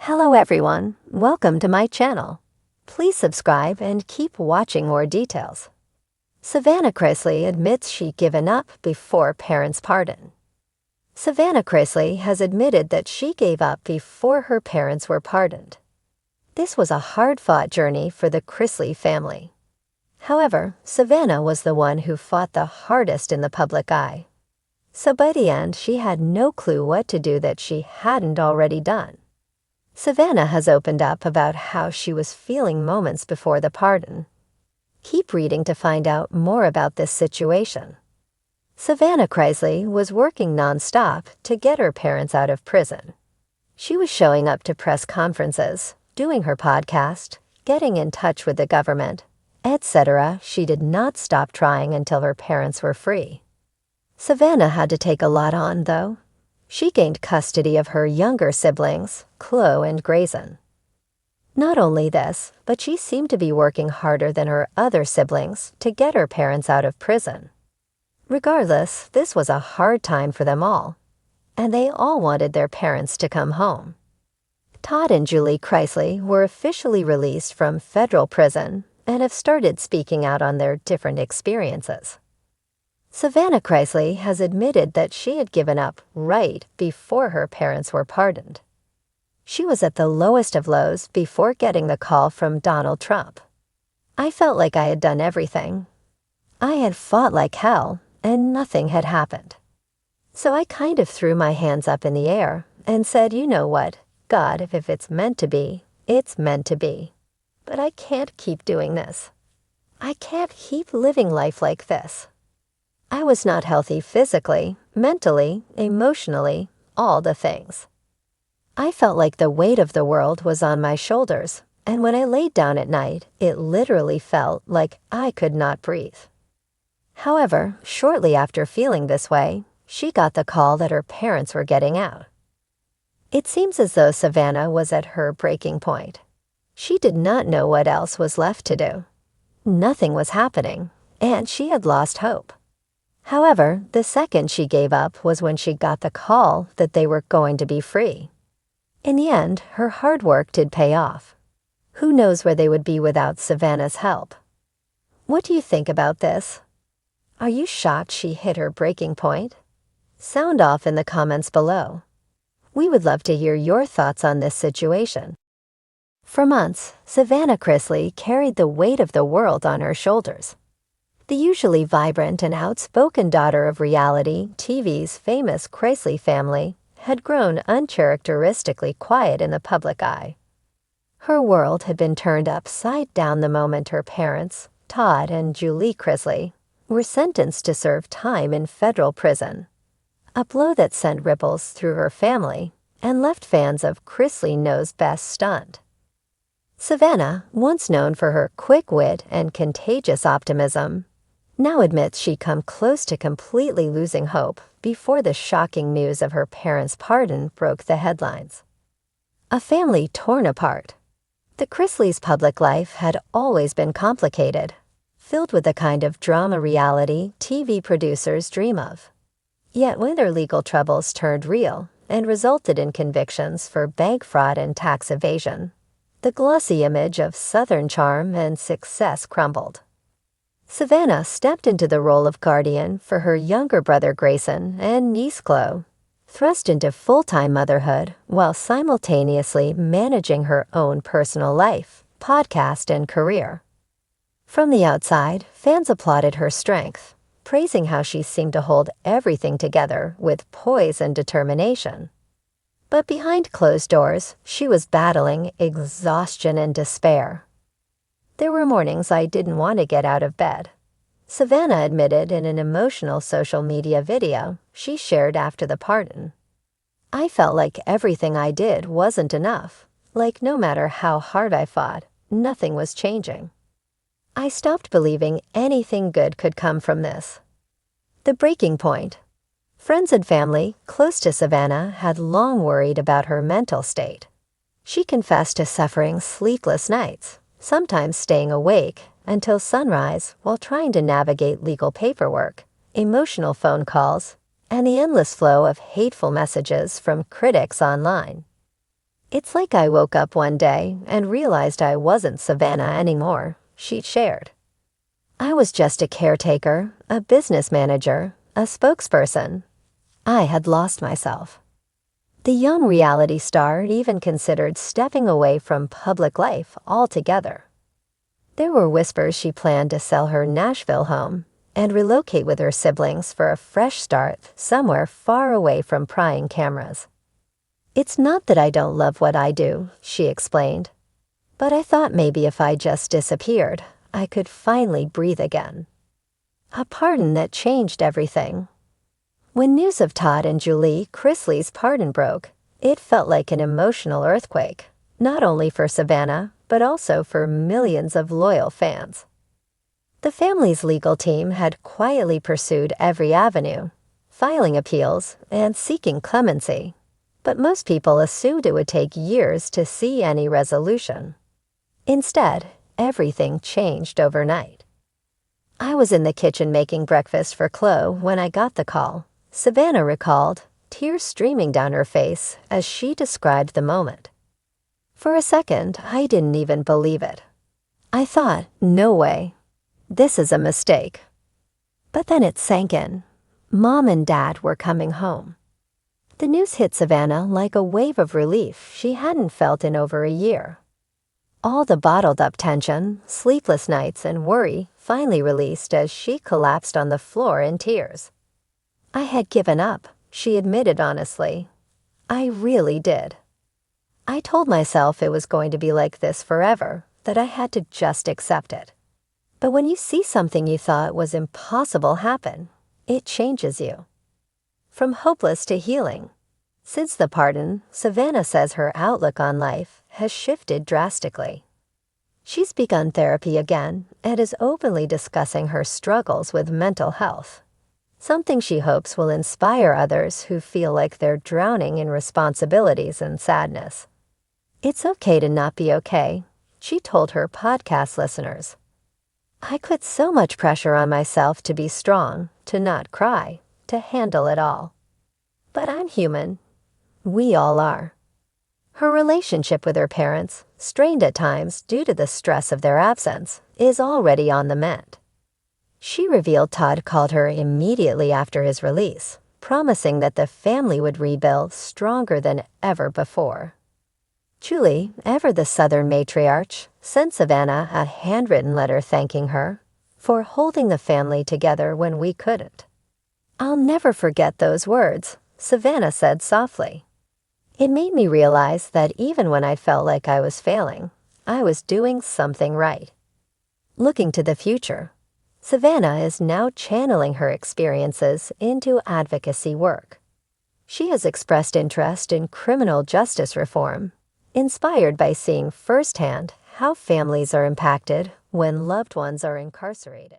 Hello everyone, welcome to my channel. Please subscribe and keep watching more details. Savannah Chrisley admits she'd given up before parents' pardon. Savannah Chrisley has admitted that she gave up before her parents were pardoned. This was a hard-fought journey for the Chrisley family. However, Savannah was the one who fought the hardest in the public eye. So by the end, she had no clue what to do that she hadn't already done. Savannah has opened up about how she was feeling moments before the pardon. Keep reading to find out more about this situation. Savannah Chrisley was working non-stop to get her parents out of prison. She was showing up to press conferences, doing her podcast, getting in touch with the government, etc. She did not stop trying until her parents were free. Savannah had to take a lot on, though. She gained custody of her younger siblings, Chloe and Grayson. Not only this, but she seemed to be working harder than her other siblings to get her parents out of prison. Regardless, this was a hard time for them all, and they all wanted their parents to come home. Todd and Julie Chrisley were officially released from federal prison and have started speaking out on their different experiences. Savannah Chrisley has admitted that she had given up right before her parents were pardoned. She was at the lowest of lows before getting the call from Donald Trump. I felt like I had done everything. I had fought like hell, and nothing had happened. So I kind of threw my hands up in the air and said, you know what, God, if it's meant to be, it's meant to be. But I can't keep doing this. I can't keep living life like this. I was not healthy physically, mentally, emotionally, all the things. I felt like the weight of the world was on my shoulders, and when I laid down at night, it literally felt like I could not breathe. However, shortly after feeling this way, she got the call that her parents were getting out. It seems as though Savannah was at her breaking point. She did not know what else was left to do. Nothing was happening, and she had lost hope. However, the second she gave up was when she got the call that they were going to be free. In the end, her hard work did pay off. Who knows where they would be without Savannah's help? What do you think about this? Are you shocked she hit her breaking point? Sound off in the comments below. We would love to hear your thoughts on this situation. For months, Savannah Chrisley carried the weight of the world on her shoulders. The usually vibrant and outspoken daughter of reality TV's famous Chrisley family had grown uncharacteristically quiet in the public eye. Her world had been turned upside down the moment her parents, Todd and Julie Chrisley, were sentenced to serve time in federal prison, a blow that sent ripples through her family and left fans of Chrisley Knows Best stunned. Savannah, once known for her quick wit and contagious optimism, now admits she'd come close to completely losing hope before the shocking news of her parents' pardon broke the headlines. A family torn apart. The Chrisleys' public life had always been complicated, filled with the kind of drama reality TV producers dream of. Yet when their legal troubles turned real and resulted in convictions for bank fraud and tax evasion, the glossy image of Southern charm and success crumbled. Savannah stepped into the role of guardian for her younger brother Grayson and niece Chloe, thrust into full-time motherhood while simultaneously managing her own personal life, podcast, and career. From the outside, fans applauded her strength, praising how she seemed to hold everything together with poise and determination. But behind closed doors, she was battling exhaustion and despair. There were mornings I didn't want to get out of bed. Savannah admitted in an emotional social media video she shared after the pardon. I felt like everything I did wasn't enough, like no matter how hard I fought, nothing was changing. I stopped believing anything good could come from this. The breaking point. Friends and family close to Savannah had long worried about her mental state. She confessed to suffering sleepless nights, sometimes staying awake until sunrise while trying to navigate legal paperwork, emotional phone calls, and the endless flow of hateful messages from critics online. It's like I woke up one day and realized I wasn't Savannah anymore, she shared. I was just a caretaker, a business manager, a spokesperson. I had lost myself. The young reality star even considered stepping away from public life altogether. There were whispers she planned to sell her Nashville home and relocate with her siblings for a fresh start somewhere far away from prying cameras. It's not that I don't love what I do, she explained, but I thought maybe if I just disappeared, I could finally breathe again. A pardon that changed everything. When news of Todd and Julie Chrisley's pardon broke, it felt like an emotional earthquake, not only for Savannah, but also for millions of loyal fans. The family's legal team had quietly pursued every avenue, filing appeals and seeking clemency, but most people assumed it would take years to see any resolution. Instead, everything changed overnight. I was in the kitchen making breakfast for Chloe when I got the call, Savannah recalled, tears streaming down her face as she described the moment. For a second, I didn't even believe it. I thought, no way. This is a mistake. But then it sank in. Mom and Dad were coming home. The news hit Savannah like a wave of relief she hadn't felt in over a year. All the bottled-up tension, sleepless nights, and worry finally released as she collapsed on the floor in tears. I had given up, she admitted honestly. I really did. I told myself it was going to be like this forever, that I had to just accept it. But when you see something you thought was impossible happen, it changes you. From hopeless to healing. Since the pardon, Savannah says her outlook on life has shifted drastically. She's begun therapy again and is openly discussing her struggles with mental health, something she hopes will inspire others who feel like they're drowning in responsibilities and sadness. It's okay to not be okay, she told her podcast listeners. I put so much pressure on myself to be strong, to not cry, to handle it all. But I'm human. We all are. Her relationship with her parents, strained at times due to the stress of their absence, is already on the mend. She revealed Todd called her immediately after his release, promising that the family would rebuild stronger than ever before. Julie, ever the Southern matriarch, sent Savannah a handwritten letter thanking her for holding the family together when we couldn't. I'll never forget those words, Savannah said softly. It made me realize that even when I felt like I was failing, I was doing something right. Looking to the future, Savannah is now channeling her experiences into advocacy work. She has expressed interest in criminal justice reform, inspired by seeing firsthand how families are impacted when loved ones are incarcerated.